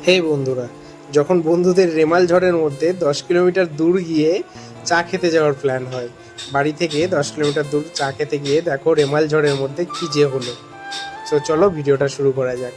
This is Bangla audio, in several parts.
হে বন্ধুরা, যখন বন্ধুদের রেমাল ঝড়ের মধ্যে 10 কিলোমিটার দূর গিয়ে চা খেতে যাওয়ার প্ল্যান হয়। বাড়ি থেকে 10 কিলোমিটার দূর চা খেতে গিয়ে দেখো রেমাল ঝড়ের মধ্যে কি যে হলো। তো চলো ভিডিওটা শুরু করা যাক।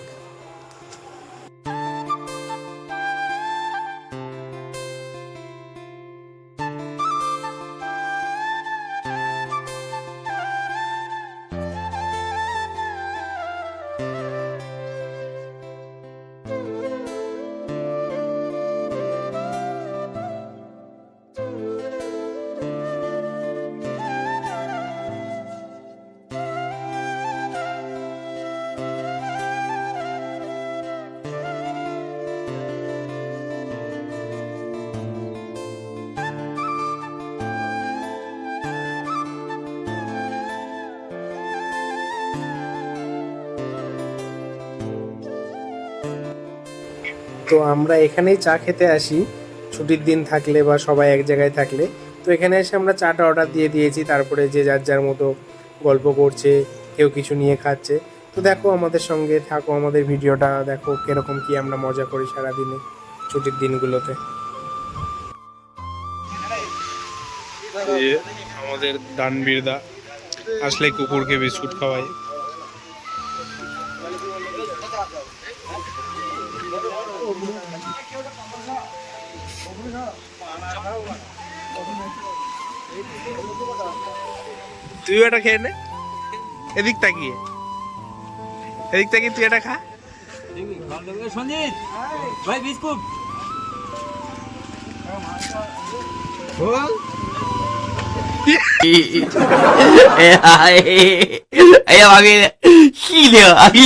তো আমরা এখানেই চা খেতে আসি ছুটির দিন থাকলে বা সবাই এক জায়গায় থাকলে। তো এখানে এসে আমরা চাটা অর্ডার দিয়ে দিয়েছি, তারপরে যে যার যার মতো গল্প করছে, কেউ কিছু নিয়ে খাচ্ছে। তো দেখো আমাদের সঙ্গে থাকো, আমাদের ভিডিওটা দেখো কিরকম কি আমরা মজা করি সারাদিনে ছুটির দিনগুলোতে। আমাদের দানবীর দা আসলে কুকুরকে বিস্কুট খাওয়ায়। তুই এটা খেয়ে নে, এদিক তাকিয়ে, এদিক তাকিয়ে তুই এটা খা। সঞ্জিত ভাই বিস্কুট भाभी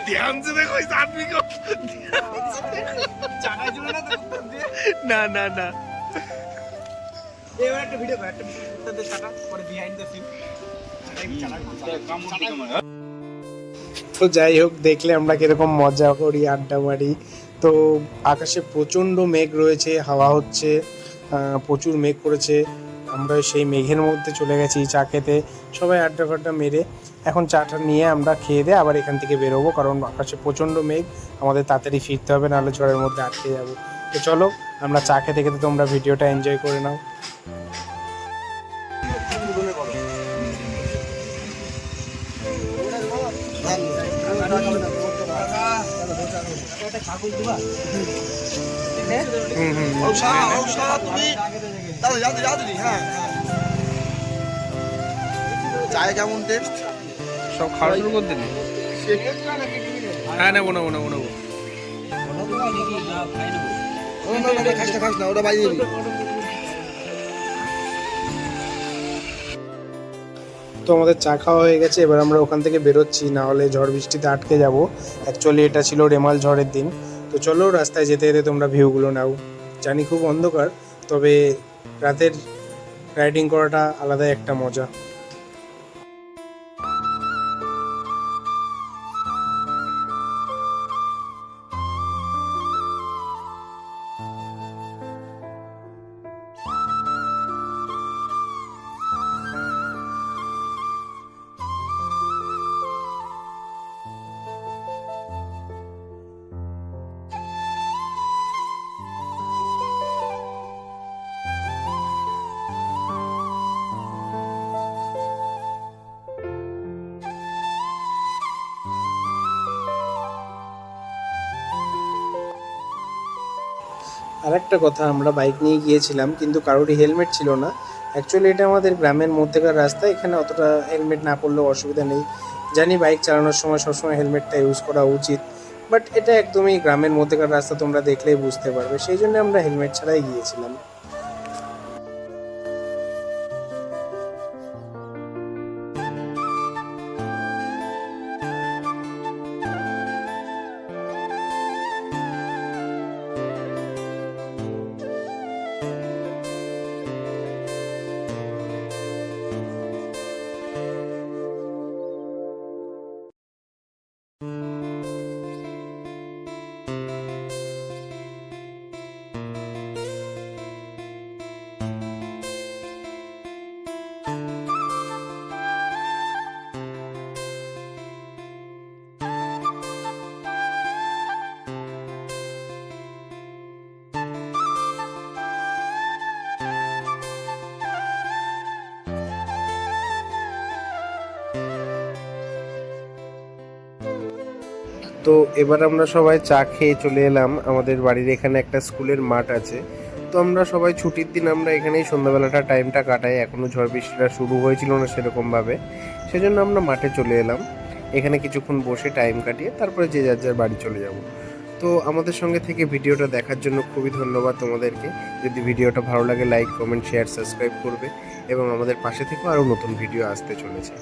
ध्यान से देखो इस आदमी को, ना ना ना। এবার একটা ভিডিও একটা তাদের ছাটা পরে বিহাইন্ড দ্য সিন তো যাই হোক, দেখলে আমরা কিরকম মজা করি, আড্ডা মারি। তো আকাশে প্রচণ্ড মেঘ রয়েছে, হাওয়া হচ্ছে, প্রচুর মেঘ করেছে। আমরা সেই মেঘের মধ্যে চলে গেছি চা খেতে, সবাই আড্ডা ফাড্ডা মেরে। এখন চাটা নিয়ে আমরা খেয়ে দিয়ে আবার এখান থেকে বেরোবো, কারণ আকাশে প্রচণ্ড মেঘ, আমাদের তাড়াতাড়ি ফিরতে হবে, নাহলে ঝড়ের মধ্যে আটকে যাবো। তো চলো আমরা চা খেতে খেতে তোমরা ভিডিওটা এনজয় করে নাও। চায় কেমন টেস্ট সব খাওয়া শুরু করে দিলি? হ্যাঁ, নেবো নেবো নেবো নেবো। খাস না ওটা বাইরে দিবি। তো আমাদের চা খাওয়া হয়ে গেছে, এবার আমরা ওখান থেকে বেরোচ্ছি, না হলে ঝড় বৃষ্টিতে আটকে যাব। অ্যাকচুয়ালি এটা ছিল রেমাল ঝড়ের দিন। তো চলো রাস্তায় যেতে যেতে তোমরা ভিউগুলো নাও। জানি খুব অন্ধকার, তবে রাতের রাইডিং করাটা আলাদাই একটা মজা। আর একটা কথা, আমরা বাইক নিয়ে গিয়েছিলাম কিন্তু কারোরই হেলমেট ছিল না। অ্যাকচুয়ালি এটা আমাদের গ্রামের মধ্যেকার রাস্তা, এখানে অতটা হেলমেট না পরলেও অসুবিধা নেই। জানি বাইক চালানোর সময় সবসময় হেলমেটটা ইউজ করা উচিত, বাট এটা একদমই গ্রামের মধ্যেকার রাস্তা, তোমরা দেখলেই বুঝতে পারবে, সেই জন্য আমরা হেলমেট ছাড়াই গিয়েছিলাম। তো এবার আমরা সবাই চা খেয়ে চলে এলাম আমাদের বাড়ির এখানে একটা স্কুলের মাঠ আছে। তো আমরা সবাই ছুটির দিন আমরা এখানেই সন্ধ্যাবেলাটা টাইমটা কাটাই, এখনও ঝড় বৃষ্টিটা শুরু হয়েছিল না সেরকমভাবে, সেজন্য আমরা মাঠে চলে এলাম। এখানে কিছুক্ষণ বসে টাইম কাটিয়ে তারপরে যে যার যার বাড়ি চলে যাব। তো আমাদের সঙ্গে থেকে ভিডিওটা দেখার জন্য খুবই ধন্যবাদ তোমাদেরকে। যদি ভিডিওটা ভালো লাগে লাইক কমেন্ট শেয়ার সাবস্ক্রাইব করবে এবং আমাদের পাশে থেকেও আরও নতুন ভিডিও আসতে চলেছে।